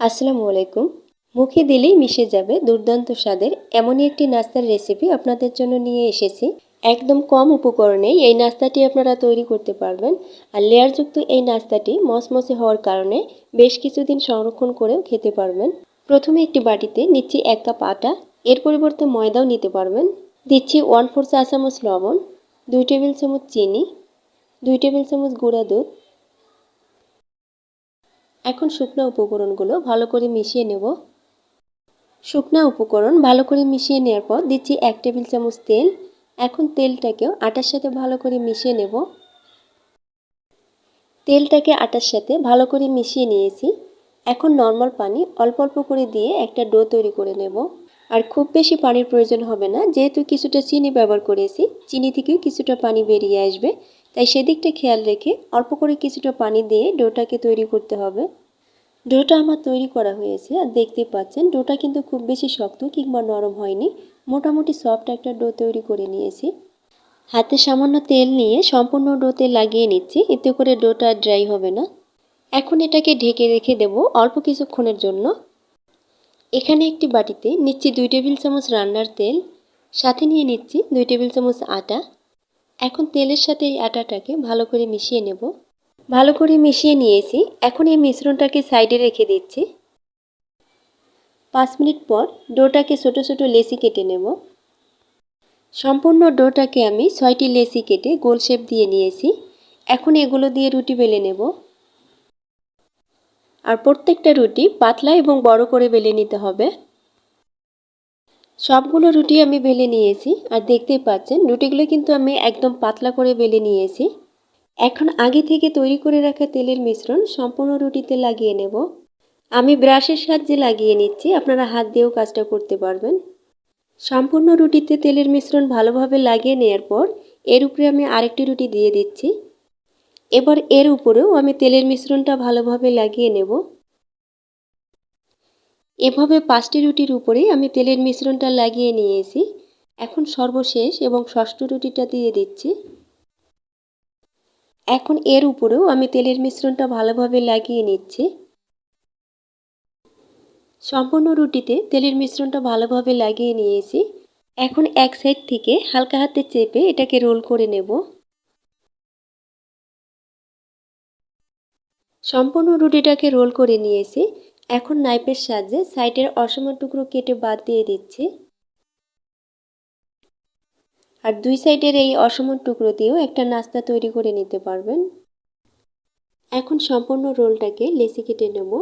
আসসালামু আলাইকুম। মুখে দিলেই মিশে যাবে দুর্দান্ত স্বাদের এমনই একটি নাস্তার রেসিপি আপনাদের জন্য নিয়ে এসেছি। একদম কম উপকরণেই এই নাস্তাটি আপনারা তৈরি করতে পারবেন। আর লেয়ারযুক্ত এই নাস্তাটি মচমচে হওয়ার কারণে বেশ কিছুদিন সংরক্ষণ করেও খেতে পারবেন। প্রথমে একটি বাটিতে নিচ্ছি 1 কাপ আটা, এর পরিবর্তে ময়দাও নিতে পারবেন। দিচ্ছি 1/4 চা চামচ লবণ, 2 টেবিল চামচ চিনি, 2 টেবিল চামচ গুঁড়া দুধ। এখন শুকনো উপকরণগুলো ভালো করে মিশিয়ে নেব। শুকনো উপকরণ ভালো করে মিশিয়ে নেওয়ার পর দিচ্ছি 1 টেবিল চামচ তেল। এখন তেলটাকেও আটার সাথে ভালো করে মিশিয়ে নেব। তেলটাকে আটার সাথে ভালো করে মিশিয়ে নিয়েছি। এখন নর্মাল পানি অল্প অল্প করে দিয়ে একটা ডো তৈরি করে নেব। আর খুব বেশি পানির প্রয়োজন হবে না, যেহেতু কিছুটা চিনি ব্যবহার করেছি, চিনি থেকেও কিছুটা পানি বেরিয়ে আসবে, তাই সেদিকটা খেয়াল রেখে অল্প করে কিছুটা পানি দিয়ে ডোটাকে তৈরি করতে হবে। ডোটা আমার তৈরি করা হয়েছে আর দেখতেই পাচ্ছেন ডোটা কিন্তু খুব বেশি শক্ত কিংবা নরম হয়নি, মোটামুটি সফট একটা ডো তৈরি করে নিয়েছি। হাতে সামান্য তেল নিয়ে সম্পূর্ণ ডোতে লাগিয়ে নিচ্ছি, এতে করে ডোটা ড্রাই হবে না। এখন এটাকে ঢেকে রেখে দেব অল্প কিছুক্ষণের জন্য। এখানে একটি বাটিতে নিচ্ছি 2 টেবিল চামচ রান্নার তেল, সাথে নিয়ে নিচ্ছি 2 টেবিল চামচ আটা। এখন তেলের সাথে এই আটাটাকে ভালো করে মিশিয়ে নেব। ভালো করে মিশিয়ে নিয়েছি, এখন এই মিশ্রণটাকে সাইডে রেখে দিচ্ছি। 5 মিনিট পর ডোটাকে ছোট ছোট লেচি কেটে নেব। সম্পূর্ণ ডোটাকে আমি 6টি লেচি কেটে গোল শেপ দিয়ে নিয়েছি। এখন এগুলো দিয়ে রুটি বেলে নেব। আর প্রত্যেকটা রুটি পাতলা এবং বড় করে বেলে নিতে হবে। সবগুলো রুটি আমি বেলে নিয়েছি আর দেখতেই পাচ্ছেন রুটিগুলো কিন্তু আমি একদম পাতলা করে বেলে নিয়েছি। এখন আগে থেকে তৈরি করে রাখা তেলের মিশ্রণ সম্পূর্ণ রুটিতে লাগিয়ে নেব। আমি ব্রাশের সাহায্যে লাগিয়ে নিচ্ছি, আপনারা হাত দিয়েও কাজটা করতে পারবেন। সম্পূর্ণ রুটিতে তেলের মিশ্রণ ভালোভাবে লাগিয়ে নেওয়ার পর এর উপরে আমি আরেকটি রুটি দিয়ে দিচ্ছি। এবার এর উপরেও আমি তেলের মিশ্রণটা ভালোভাবে লাগিয়ে নেব। এভাবে 5টি রুটির উপরেই আমি তেলের মিশ্রণটা লাগিয়ে নিয়েছি। এখন সর্বশেষ এবং ষষ্ঠ রুটিটা দিয়ে দিচ্ছি। এখন এর উপরেও আমি তেলের মিশ্রণটা ভালোভাবে লাগিয়ে নিচ্ছি। সম্পূর্ণ রুটিতে তেলের মিশ্রণটা ভালোভাবে লাগিয়ে নিয়েছি। এখন এক সাইড থেকে হালকা হাতে চেপে এটাকে রোল করে নেব। সম্পূর্ণ রুটিটাকে রোল করে নিয়েছি। এখন নাইফের সাহায্যে সাইডের অসম টুকরো কেটে বাদ দিয়ে দিচ্ছি। আর দুই সাইডের এই অসম টুকরো দিয়েও একটা নাস্তা তৈরি করে নিতে পারবেন। এখন সম্পূর্ণ রোলটাকে লেচি কেটে নেব।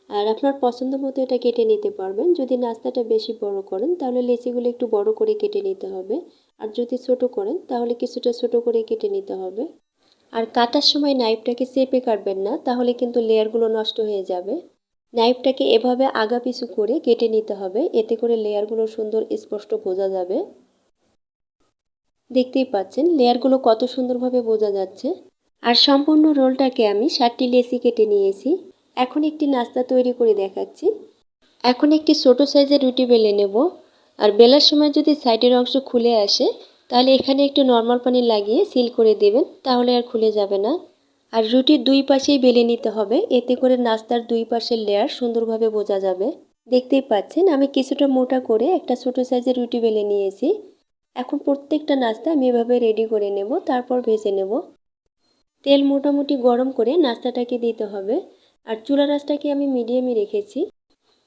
আর আপনার পছন্দ মতো এটা কেটে নিতে পারবেন। যদি নাস্তাটা বেশি বড় করেন তাহলে লেচিগুলো একটু বড় করে কেটে নিতে হবে। আর যদি ছোট করেন তাহলে কিছুটা ছোট করে কেটে নিতে হবে। আর কাটার সময় নাইফটাকে চেপে কাটবেন না, তাহলে কিন্তু লেয়ারগুলো নষ্ট হয়ে যাবে। নাইফটাকে এভাবে আগাপিছু করে কেটে নিতে হবে, এতে করে লেয়ারগুলো সুন্দর স্পষ্ট বোঝা যাবে। দেখতেই পাচ্ছেন লেয়ারগুলো কত সুন্দরভাবে বোঝা যাচ্ছে। আর সম্পূর্ণ রোলটাকে আমি 7টি লেচি কেটে নিয়েছি। এখন একটি নাস্তা তৈরি করে দেখাচ্ছি। এখন একটি ছোট সাইজের রুটি বেলে নেব। আর বেলার সময় যদি সাইডের অংশ খুলে আসে তাহলে এখানে একটু নর্মাল পানি লাগিয়ে সিল করে দেবেন, তাহলে আর খুলে যাবে না। আর রুটির দুই পাশেই বেলে নিতে হবে, এতে করে নাস্তার দুই পাশের লেয়ার সুন্দরভাবে বোঝা যাবে। দেখতেই পাচ্ছেন আমি কিছুটা মোটা করে একটা ছোট সাইজের রুটি বেলে নিয়েছি। এখন প্রত্যেকটা নাস্তা আমি এভাবে রেডি করে নেব, তারপর ভেজে নেব। তেল মোটামুটি গরম করে নাস্তাটাকে দিতে হবে। আর চুলার আঁচটাকে আমি মিডিয়ামে রেখেছি।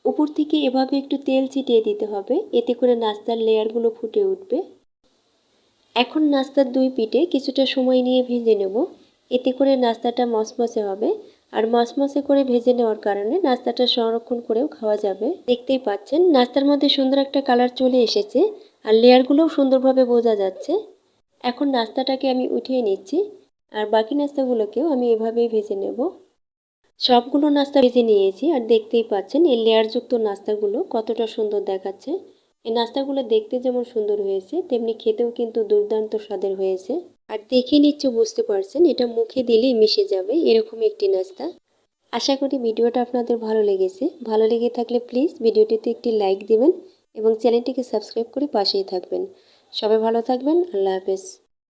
উপর থেকে এভাবে একটু তেল ছিটিয়ে দিতে হবে, এতে করে নাস্তার লেয়ারগুলো ফুটে উঠবে। এখন নাস্তার দুই পিঠে কিছুটা সময় নিয়ে ভেজে নেব, এতে করে নাস্তাটা মচমচে হবে। আর মচমচে করে ভেজে নেওয়ার কারণে নাস্তাটা সংরক্ষণ করেও খাওয়া যাবে। দেখতেই পাচ্ছেন নাস্তার মধ্যে সুন্দর একটা কালার চলে এসেছে আর লেয়ারগুলোও সুন্দরভাবে বোঝা যাচ্ছে। এখন নাস্তাটাকে আমি উঠিয়ে নিচ্ছি আর বাকি নাস্তাগুলোকেও আমি এভাবেই ভেজে নেব। সবগুলো নাস্তা ভেজে নিয়েছি আর দেখতেই পাচ্ছেন এই লেয়ারযুক্ত নাস্তাগুলো কতটা সুন্দর দেখাচ্ছে। এই নাস্তাগুলো দেখতে যেমন সুন্দর হয়েছে তেমনি খেতেও কিন্তু দুর্দান্ত স্বাদের হয়েছে। আর দেখে নিশ্চয় বুঝতে পারছেন এটা মুখে দিলেই মিশে যাবে এরকম একটি নাস্তা। আশা করি ভিডিওটা আপনাদের ভালো লেগেছে। ভালো লেগে থাকলে প্লিজ ভিডিওটিতে একটি লাইক দিবেন এবং চ্যানেলটিকে সাবস্ক্রাইব করে পাশেই থাকবেন। সবাই ভালো থাকবেন। আল্লাহ হাফেজ।